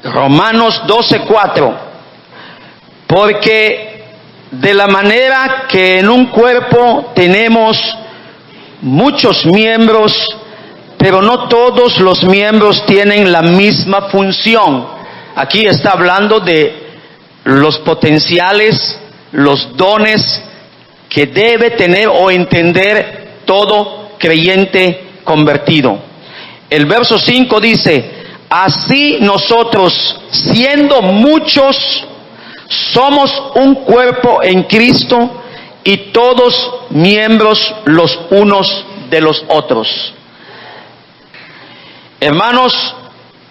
Romanos 12:4. Porque de la manera que en un cuerpo tenemos muchos miembros, pero no todos los miembros tienen la misma función. Aquí está hablando de los potenciales, los dones que debe tener o entender todo creyente convertido. El verso 5 dice: así nosotros, siendo muchos, somos un cuerpo en Cristo y todos miembros los unos de los otros. Hermanos,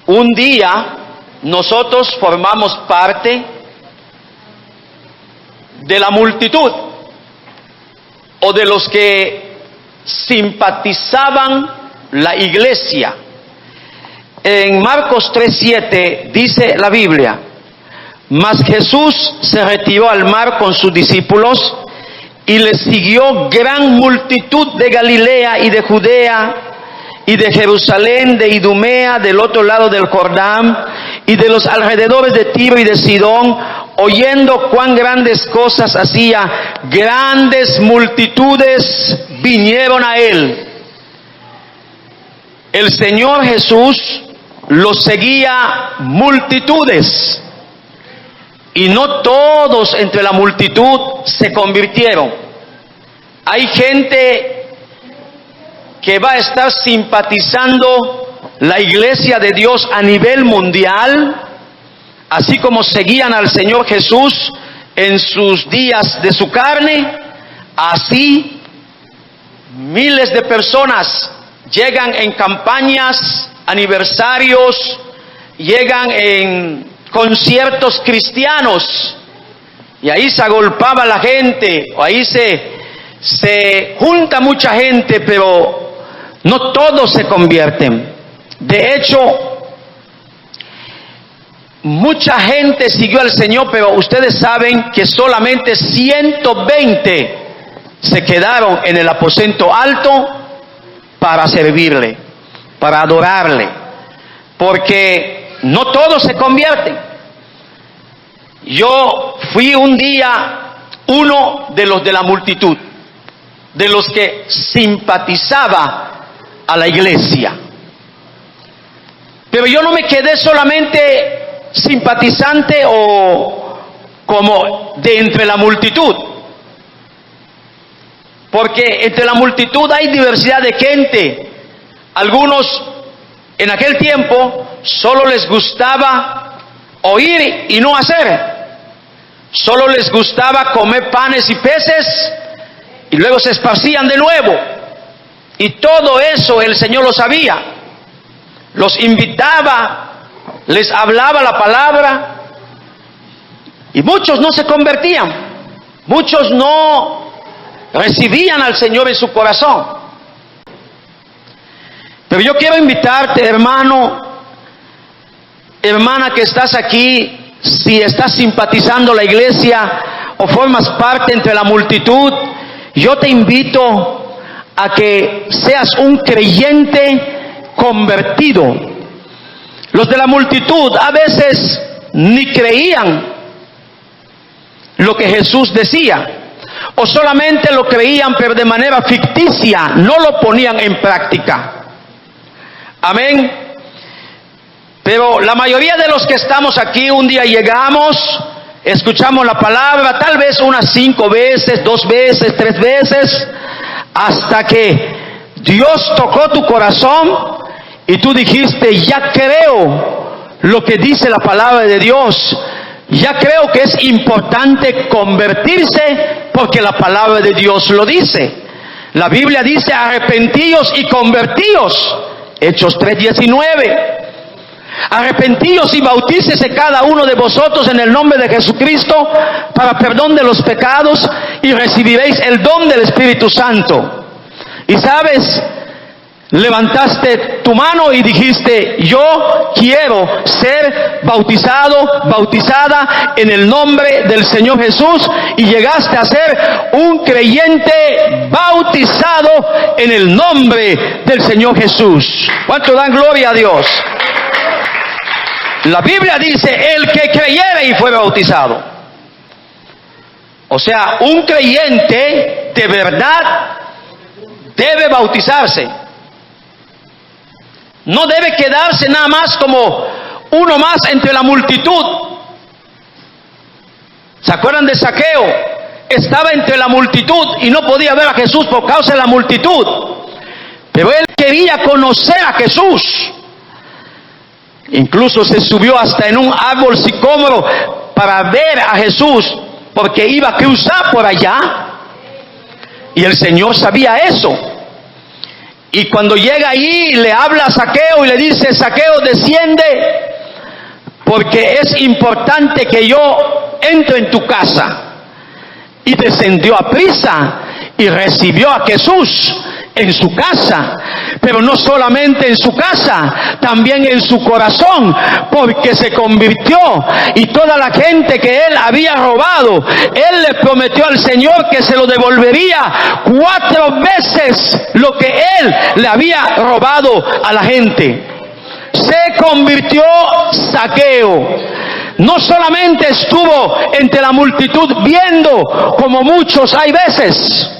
un día nosotros formamos parte de la multitud o de los que simpatizaban la iglesia. En Marcos 3:7 dice la Biblia: mas Jesús se retiró al mar con sus discípulos y les siguió gran multitud de Galilea y de Judea y de Jerusalén, de Idumea, del otro lado del Jordán y de los alrededores de Tiro y de Sidón, oyendo cuán grandes cosas hacía. Grandes multitudes vinieron a él. El Señor Jesús los seguía multitudes, y no todos entre la multitud se convirtieron. Hay gente que va a estar simpatizando la iglesia de Dios a nivel mundial, así como seguían al Señor Jesús en sus días de su carne. Así miles de personas llegan en campañas, aniversarios, llegan en conciertos cristianos, y ahí se agolpaba la gente, o ahí se junta mucha gente, pero no todos se convierten. De hecho, mucha gente siguió al Señor, pero ustedes saben que solamente 120 se quedaron en el aposento alto para servirle, para adorarle, porque no todos se convierten. Yo fui un día uno de los de la multitud, de los que simpatizaba a la iglesia. Pero yo no me quedé solamente simpatizante o como de entre la multitud, porque entre la multitud hay diversidad de gente. Algunos en aquel tiempo solo les gustaba oír y no hacer, solo les gustaba comer panes y peces y luego se esparcían de nuevo, y todo eso el Señor lo sabía. Los invitaba, les hablaba la palabra, y muchos no se convertían, muchos no recibían al Señor en su corazón. Pero yo quiero invitarte, hermano, hermana que estás aquí, si estás simpatizando la iglesia o formas parte entre la multitud, yo te invito a que seas un creyente convertido. Los de la multitud a veces ni creían lo que Jesús decía, o solamente lo creían pero de manera ficticia, no lo ponían en práctica. Amén. Pero la mayoría de los que estamos aquí, un día llegamos, escuchamos la palabra, tal vez unas 5 veces, 2 veces, 3 veces, hasta que Dios tocó tu corazón y tú dijiste: ya creo lo que dice la palabra de Dios, ya creo que es importante convertirse porque la palabra de Dios lo dice. La Biblia dice: arrepentíos y convertíos. Hechos 3:19. Arrepentíos y bautícese cada uno de vosotros en el nombre de Jesucristo para perdón de los pecados y recibiréis el don del Espíritu Santo. Y sabes, levantaste tu mano y dijiste: yo quiero ser bautizado, bautizada en el nombre del Señor Jesús, y llegaste a ser un creyente bautizado en el nombre del Señor Jesús. ¿Cuánto dan gloria a Dios? La Biblia dice, el que creyere y fuere bautizado. O sea, un creyente de verdad debe bautizarse. No debe quedarse nada más como uno más entre la multitud. ¿Se acuerdan de Zaqueo? Estaba entre la multitud y no podía ver a Jesús por causa de la multitud. Pero él quería conocer a Jesús. Incluso se subió hasta en un árbol sicómoro para ver a Jesús, porque iba a cruzar por allá. Y el Señor sabía eso. Y cuando llega allí, le habla a Zaqueo y le dice, Zaqueo, desciende, porque es importante que yo entre en tu casa. Y descendió a prisa y recibió a Jesús en su casa, pero no solamente en su casa, también en su corazón, porque se convirtió, y toda la gente que él había robado, él le prometió al Señor que se lo devolvería 4 veces lo que él le había robado a la gente. Se convirtió Zaqueo. No solamente estuvo entre la multitud viendo, como muchos hay veces.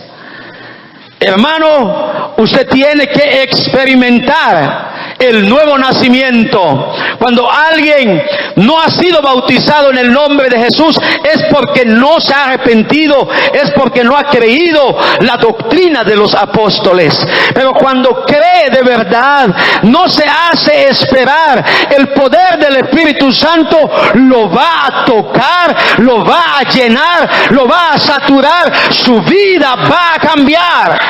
Hermano, usted tiene que experimentar el nuevo nacimiento. Cuando alguien no ha sido bautizado en el nombre de Jesús, es porque no se ha arrepentido, es porque no ha creído la doctrina de los apóstoles. Pero cuando cree de verdad, no se hace esperar. El poder del Espíritu Santo lo va a tocar, lo va a llenar, lo va a saturar. Su vida va a cambiar.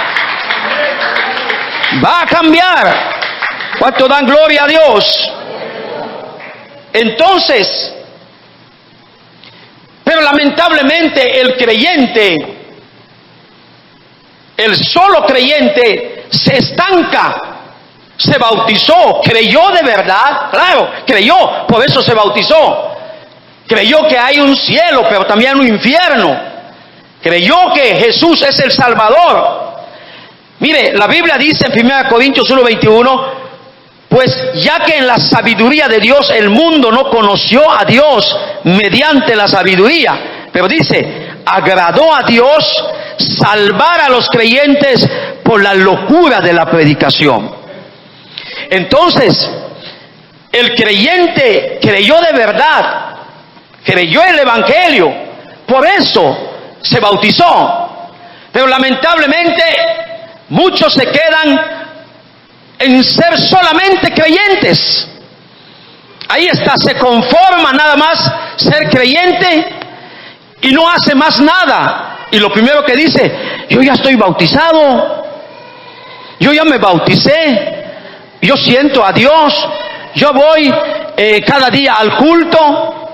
Va a cambiar. ¿Cuánto dan gloria a Dios? Entonces, pero lamentablemente el creyente, el solo creyente, se estanca. Se bautizó, creyó de verdad, claro, creyó, por eso se bautizó. Creyó que hay un cielo, pero también un infierno. Creyó que Jesús es el Salvador. Mire, la Biblia dice en 1 Corintios 1:21, pues ya que en la sabiduría de Dios el mundo no conoció a Dios mediante la sabiduría, pero dice, agradó a Dios salvar a los creyentes por la locura de la predicación. Entonces, el creyente creyó de verdad, creyó el Evangelio, por eso se bautizó. Pero lamentablemente muchos se quedan en ser solamente creyentes. Ahí está, se conforma nada más ser creyente y no hace más nada. Y lo primero que dice, yo ya estoy bautizado, yo ya me bauticé, yo siento a Dios, yo voy cada día al culto.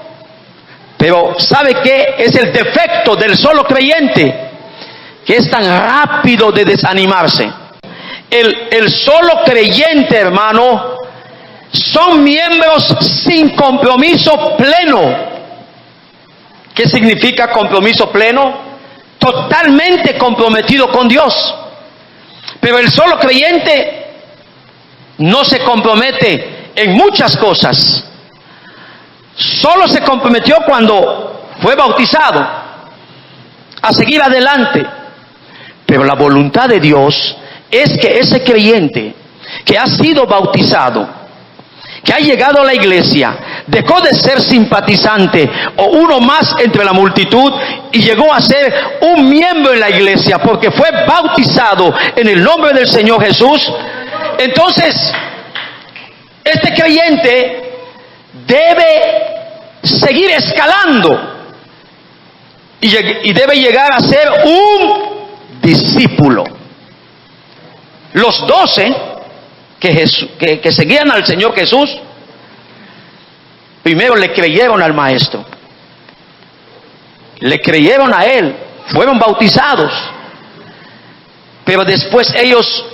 Pero ¿sabe qué es el defecto del solo creyente? Que es tan rápido de desanimarse. El solo creyente, hermano, son miembros sin compromiso pleno. ¿Qué significa compromiso pleno? Totalmente comprometido con Dios. Pero el solo creyente no se compromete en muchas cosas. Solo se comprometió cuando fue bautizado a seguir adelante. Pero la voluntad de Dios es que ese creyente que ha sido bautizado, que ha llegado a la iglesia, dejó de ser simpatizante o uno más entre la multitud y llegó a ser un miembro en la iglesia porque fue bautizado en el nombre del Señor Jesús. Entonces, este creyente debe seguir escalando y debe llegar a ser un discípulo. Los 12 que seguían al Señor Jesús, primero le creyeron al Maestro, le creyeron a Él, fueron bautizados, pero después ellos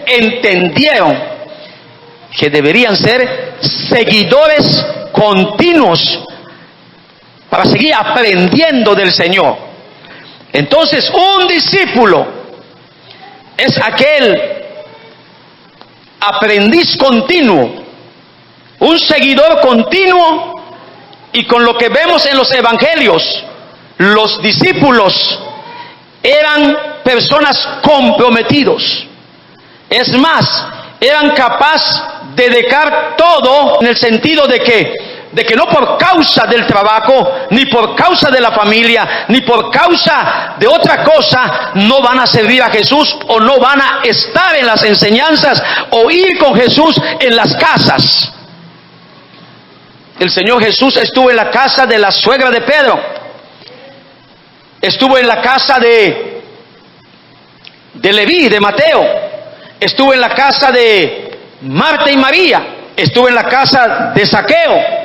entendieron que deberían ser seguidores continuos para seguir aprendiendo del Señor. Entonces, un discípulo es aquel aprendiz continuo. Un seguidor continuo, y con lo que vemos en los evangelios, los discípulos eran personas comprometidos. Es más, eran capaces de dejar todo, en el sentido de que no por causa del trabajo, ni por causa de la familia, ni por causa de otra cosa, no van a servir a Jesús, o no van a estar en las enseñanzas o ir con Jesús en las casas. El Señor Jesús estuvo en la casa de la suegra de Pedro, estuvo en la casa de Leví, de Mateo, estuvo en la casa de Marta y María, estuvo en la casa de Zaqueo.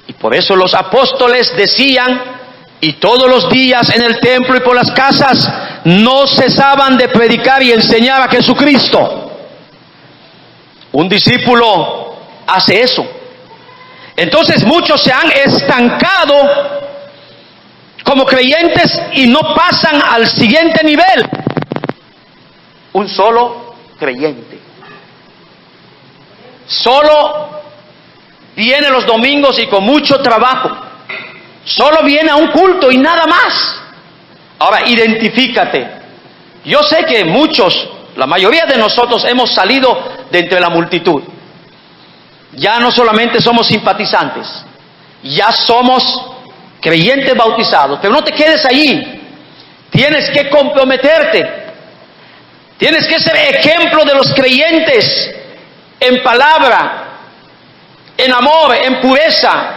Y por eso los apóstoles decían, y todos los días en el templo y por las casas no cesaban de predicar y enseñar a Jesucristo. Un discípulo hace eso. Entonces muchos se han estancado como creyentes y no pasan al siguiente nivel. Un solo creyente. Solo viene los domingos y con mucho trabajo. Solo viene a un culto y nada más. Ahora, identifícate. Yo sé que muchos, la mayoría de nosotros hemos salido de entre la multitud. Ya no solamente somos simpatizantes, ya somos creyentes bautizados. Pero no te quedes allí. Tienes que comprometerte. Tienes que ser ejemplo de los creyentes en palabra, en amor, en pureza,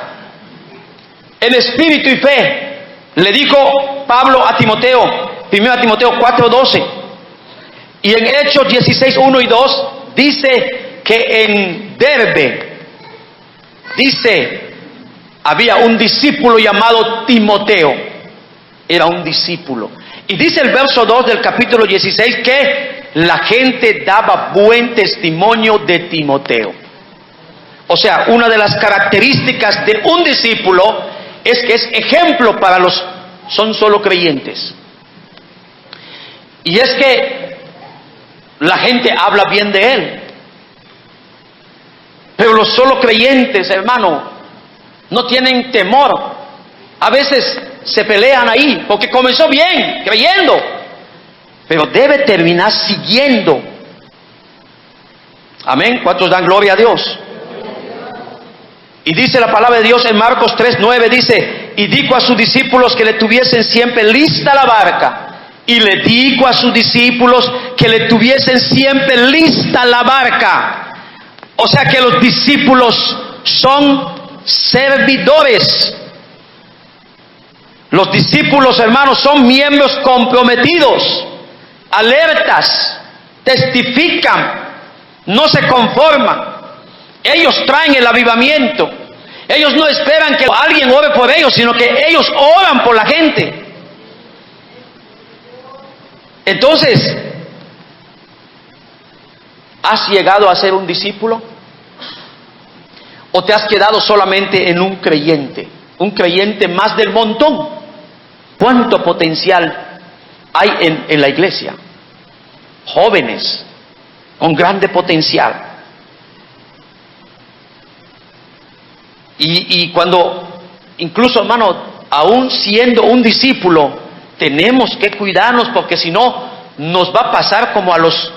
en espíritu y fe. Le dijo Pablo a Timoteo, 1 Timoteo 4:12, y en Hechos 16:1 y 2 dice que en Derbe, dice, había un discípulo llamado Timoteo. Era un discípulo. Y dice el verso 2 del capítulo 16 que la gente daba buen testimonio de Timoteo. O sea, una de las características de un discípulo es que es ejemplo para los son solo creyentes. Y es que la gente habla bien de él. Pero los solo creyentes, hermano, no tienen temor. A veces se pelean ahí, porque comenzó bien, creyendo, pero debe terminar siguiendo. Amén. ¿Cuántos dan gloria a Dios? Y dice la palabra de Dios en Marcos 3:9, dice, y dijo a sus discípulos que le tuviesen siempre lista la barca. Y le dijo a sus discípulos que le tuviesen siempre lista la barca. O sea que los discípulos son servidores. Los discípulos, hermanos, son miembros comprometidos, alertas, testifican, no se conforman. Ellos traen el avivamiento. Ellos no esperan que alguien ore por ellos, sino que ellos oran por la gente. Entonces, ¿has llegado a ser un discípulo? ¿O te has quedado solamente en un creyente? Un creyente más del montón. ¿Cuánto potencial hay en la iglesia? Jóvenes con grande potencial. Y cuando, incluso hermano, aún siendo un discípulo, tenemos que cuidarnos, porque si no, nos va a pasar como a los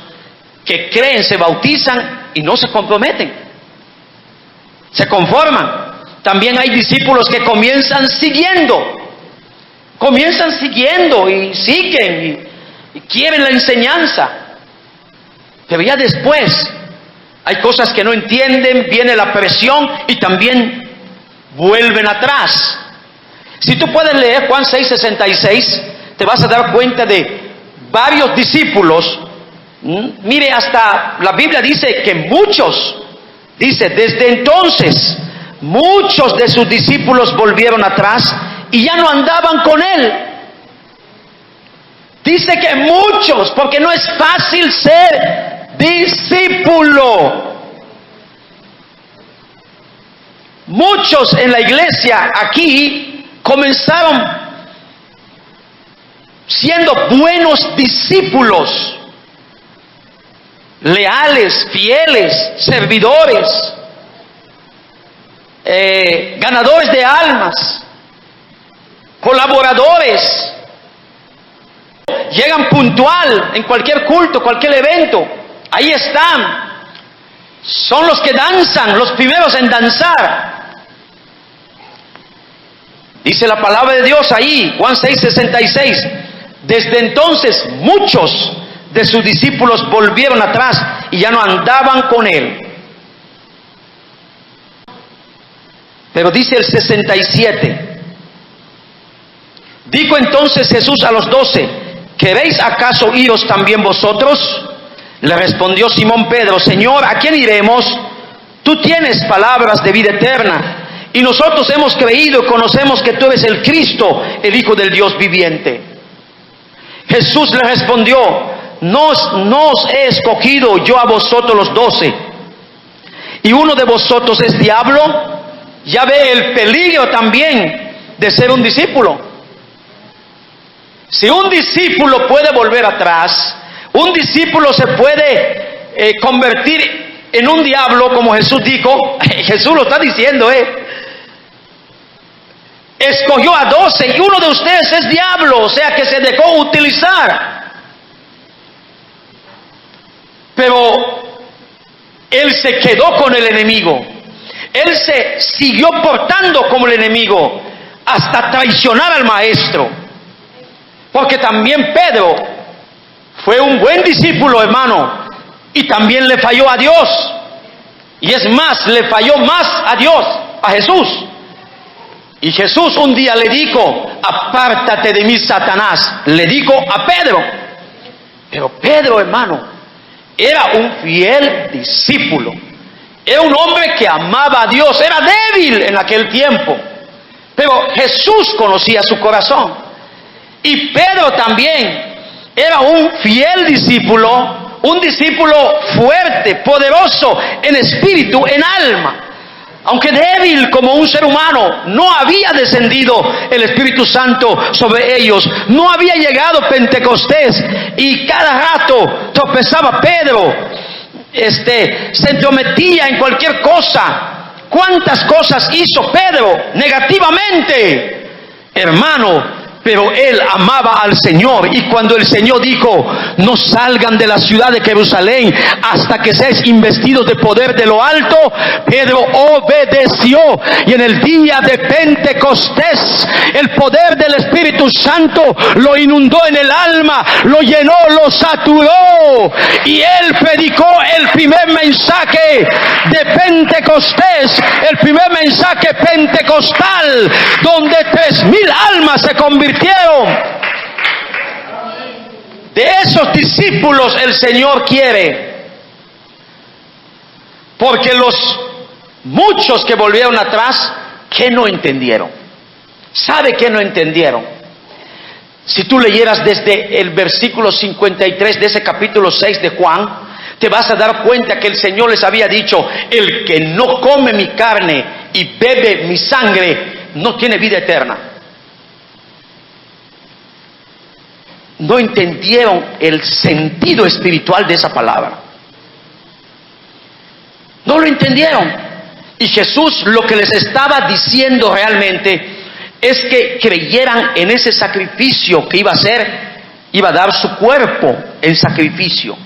que creen, se bautizan y no se comprometen, se conforman. También hay discípulos que comienzan siguiendo y siguen y quieren la enseñanza, pero ya después hay cosas que no entienden, viene la presión y también vuelven atrás. Si tú puedes leer Juan 6:66, te vas a dar cuenta de varios discípulos. Mire, hasta la Biblia dice que muchos, dice, desde entonces muchos de sus discípulos volvieron atrás y ya no andaban con él. Dice que muchos, porque no es fácil ser discípulo. Muchos en la iglesia aquí comenzaron siendo buenos discípulos, leales, fieles, servidores, ganadores de almas, colaboradores. Llegan puntual en cualquier culto, cualquier evento. Ahí están. Son los que danzan, los primeros en danzar. Dice la palabra de Dios ahí, Juan 6:66. Desde entonces muchos de sus discípulos volvieron atrás y ya no andaban con él. Pero dice el 67. Dijo entonces Jesús a los 12: ¿queréis acaso iros también vosotros? Le respondió Simón Pedro: Señor, ¿a quién iremos? Tú tienes palabras de vida eterna, y nosotros hemos creído y conocemos que tú eres el Cristo, el Hijo del Dios viviente. Jesús le respondió: no os he escogido yo a vosotros los 12, y uno de vosotros es diablo. Ya ve el peligro también de ser un discípulo. Si un discípulo puede volver atrás, un discípulo se puede convertir en un diablo, como Jesús dijo. Jesús lo está diciendo, escogió a 12 y uno de ustedes es diablo, o sea que se dejó utilizar. Pero él se quedó con el enemigo. Él se siguió portando como el enemigo hasta traicionar al maestro. Porque también Pedro fue un buen discípulo, hermano, y también le falló a Dios. Y es más, le falló más a Dios, a Jesús. Y Jesús un día le dijo: apártate de mí, Satanás. Le dijo a Pedro. Pero Pedro, hermano, era un fiel discípulo. Era un hombre que amaba a Dios. Era débil en aquel tiempo, pero Jesús conocía su corazón. Y Pedro también era un fiel discípulo, un discípulo fuerte, poderoso en espíritu, en alma. Aunque débil como un ser humano, no había descendido el Espíritu Santo sobre ellos. No había llegado Pentecostés, y cada rato tropezaba Pedro. Se entrometía en cualquier cosa. ¿Cuántas cosas hizo Pedro negativamente, hermano? Pero él amaba al Señor, y cuando el Señor dijo: no salgan de la ciudad de Jerusalén hasta que seáis investidos de poder de lo alto, Pedro obedeció, y en el día de Pentecostés el poder del Espíritu Santo lo inundó en el alma, lo llenó, lo saturó, y él predicó el primer mensaje de Pentecostés, el primer mensaje pentecostal, donde 3,000 almas se convirtieron. De esos discípulos el Señor quiere, porque los muchos que volvieron atrás, ¿qué no entendieron? ¿Sabe qué no entendieron? Si tú leyeras desde el versículo 53 de ese capítulo 6 de Juan, te vas a dar cuenta que el Señor les había dicho: el que no come mi carne y bebe mi sangre no tiene vida eterna. No entendieron el sentido espiritual de esa palabra. No lo entendieron. Y Jesús lo que les estaba diciendo realmente es que creyeran en ese sacrificio que iba a hacer. Iba a dar su cuerpo en sacrificio,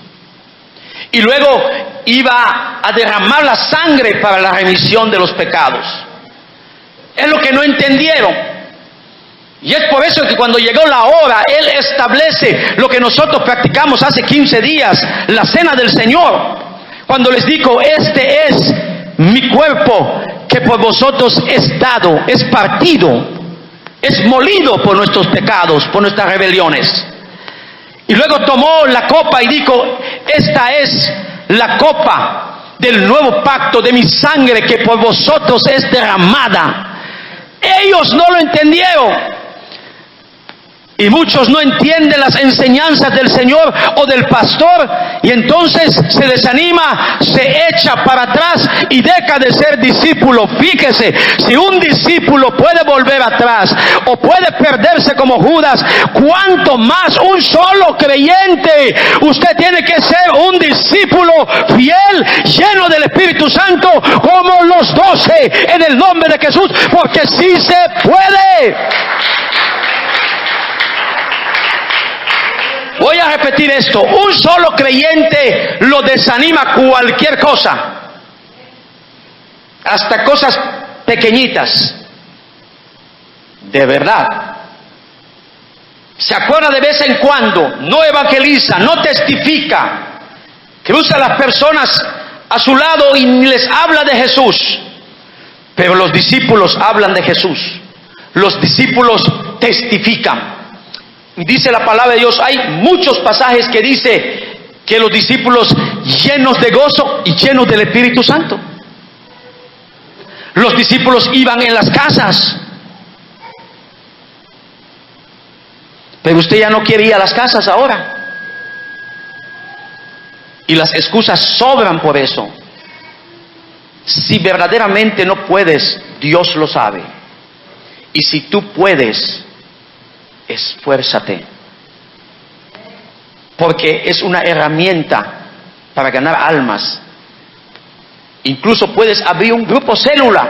y luego iba a derramar la sangre para la remisión de los pecados. Es lo que no entendieron. Y es por eso que cuando llegó la hora, Él establece lo que nosotros practicamos hace 15 días, la cena del Señor. Cuando les dijo: este es mi cuerpo que por vosotros es dado, es partido, es molido por nuestros pecados, por nuestras rebeliones. Y luego tomó la copa y dijo: esta es la copa del nuevo pacto de mi sangre que por vosotros es derramada. Ellos no lo entendieron. Y muchos no entienden las enseñanzas del Señor o del pastor, y entonces se desanima, se echa para atrás y deja de ser discípulo. Fíjese, si un discípulo puede volver atrás o puede perderse como Judas, ¿cuánto más un solo creyente? Usted tiene que ser un discípulo fiel, lleno del Espíritu Santo, como los 12, en el nombre de Jesús, porque sí se puede. Voy a repetir esto: un solo creyente lo desanima cualquier cosa, hasta cosas pequeñitas. De verdad, se acuerda de vez en cuando, no evangeliza, no testifica, cruza a las personas a su lado y ni les habla de Jesús. Pero los discípulos hablan de Jesús, los discípulos testifican. Y dice la palabra de Dios, hay muchos pasajes que dice que los discípulos llenos de gozo y llenos del Espíritu Santo. Los discípulos iban en las casas. Pero usted ya no quiere ir a las casas ahora. Y las excusas sobran por eso. Si verdaderamente no puedes, Dios lo sabe. Y si tú puedes, esfuérzate. Porque es una herramienta para ganar almas. Incluso puedes abrir un grupo célula.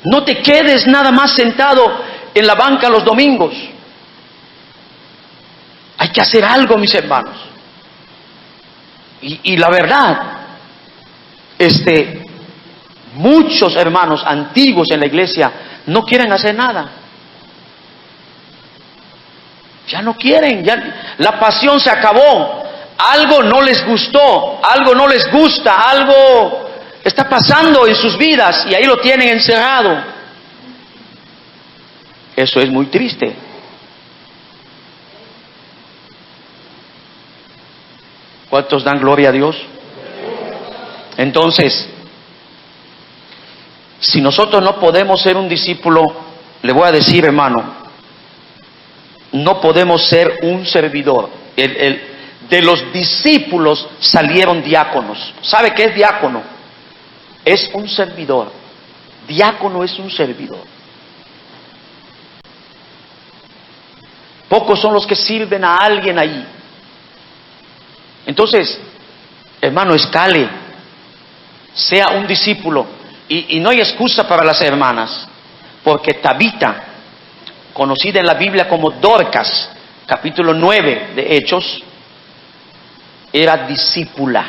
No te quedes nada más sentado en la banca los domingos. Hay que hacer algo, mis hermanos. Y la verdad, muchos hermanos antiguos en la iglesia no quieren hacer nada. Ya no quieren, ya la pasión se acabó. Algo no les gustó, algo no les gusta, algo está pasando en sus vidas y ahí lo tienen encerrado. Eso es muy triste. ¿Cuántos dan gloria a Dios? Entonces, si nosotros no podemos ser un discípulo, le voy a decir, hermano, no podemos ser un servidor. De los discípulos salieron diáconos. ¿Sabe qué es diácono? Es un servidor. Diácono es un servidor. Pocos son los que sirven a alguien ahí. Entonces, hermano, escale, sea un discípulo. Y no hay excusa para las hermanas, porque Tabita, conocida en la Biblia como Dorcas, capítulo 9 de Hechos, era discípula.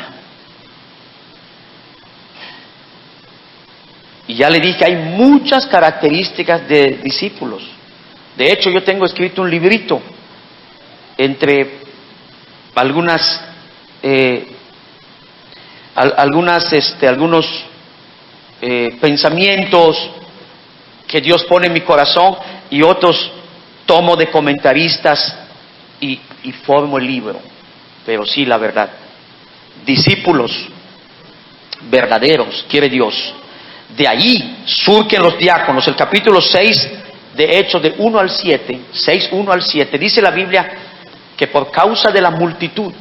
Y ya le dije, hay muchas características de discípulos. De hecho, yo tengo escrito un librito entre algunos pensamientos que Dios pone en mi corazón, y otros tomo de comentaristas y formo el libro. Pero sí, la verdad, discípulos verdaderos quiere Dios. De allí surgen los diáconos. El capítulo 6 de Hechos, de 1 al 7, 6, 1 al 7, dice la Biblia que por causa de la multitud,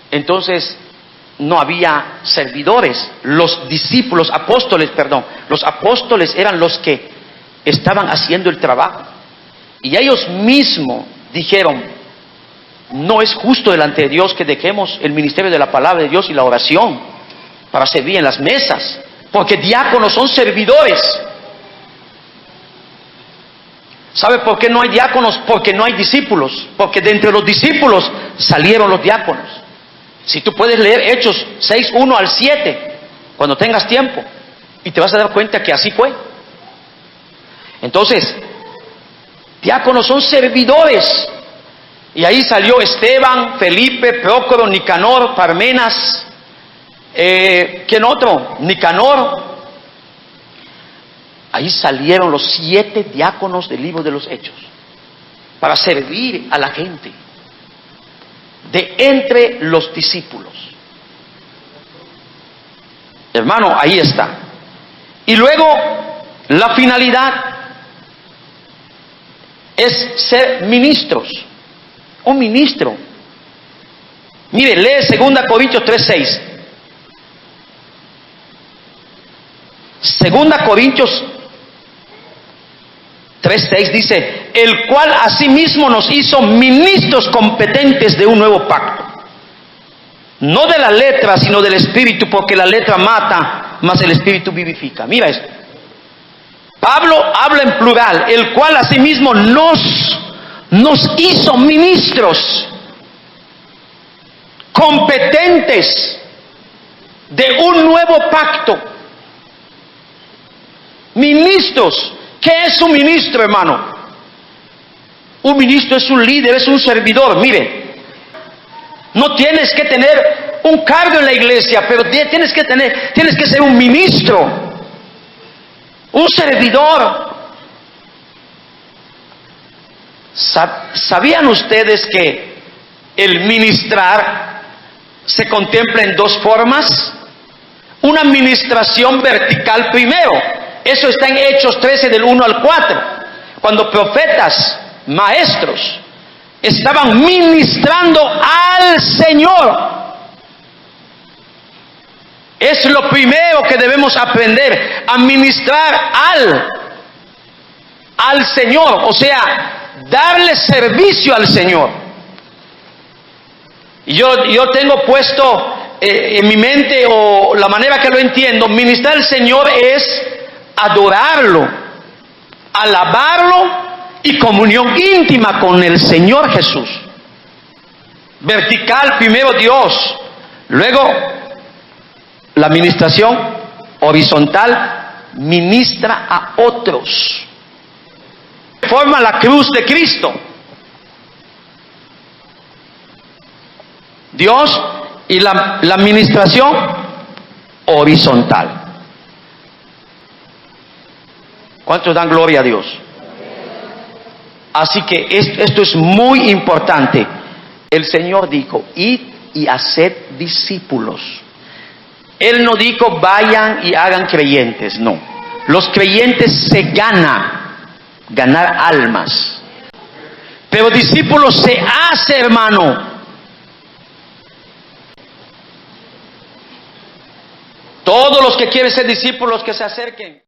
entonces no había servidores. Los discípulos, los apóstoles eran los que estaban haciendo el trabajo. Y ellos mismos dijeron, no es justo delante de Dios que dejemos el ministerio de la palabra de Dios y la oración para servir en las mesas, porque diáconos son servidores. ¿Sabe por qué no hay diáconos? Porque no hay discípulos, porque de entre los discípulos salieron los diáconos. Si tú puedes leer Hechos 6, 1 al 7, cuando tengas tiempo, y te vas a dar cuenta que así fue. Entonces, diáconos son servidores. Y ahí salió Esteban, Felipe, Prócoro, Nicanor, Parmenas, ¿quién otro? Nicanor. Ahí salieron los 7 diáconos del libro de los Hechos para servir a la gente de entre los discípulos. Hermano, ahí está. Y luego la finalidad es ser ministros. Un ministro. Mire, lee 2 Corintios 3:6. 2 Corintios 3:6 dice, el cual asimismo nos hizo ministros competentes de un nuevo pacto. No de la letra, sino del Espíritu, porque la letra mata, mas el Espíritu vivifica. Mira esto. Pablo habla en plural, el cual asimismo nos hizo ministros competentes de un nuevo pacto. Ministros. ¿Qué es un ministro, hermano? Un ministro es un líder, es un servidor. Mire, no tienes que tener un cargo en la iglesia, pero tienes que ser un ministro, un servidor. ¿Sabían ustedes que el ministrar se contempla en dos formas? Una administración vertical primero. Eso está en Hechos 13 del 1 al 4. Cuando profetas, maestros, estaban ministrando al Señor. Es lo primero que debemos aprender, a ministrar al Señor, o sea, darle servicio al Señor. Y yo tengo puesto en mi mente, o la manera que lo entiendo, ministrar al Señor es adorarlo, alabarlo y comunión íntima con el Señor Jesús. Vertical, primero Dios, luego la administración horizontal, ministra a otros. Forma la cruz de Cristo. Dios y la administración horizontal. ¿Cuántos dan gloria a Dios? Así que esto es muy importante. El Señor dijo, id y haced discípulos. Él no dijo, vayan y hagan creyentes. No. Los creyentes se ganar almas. Pero discípulos se hace, hermano. Todos los que quieren ser discípulos que se acerquen.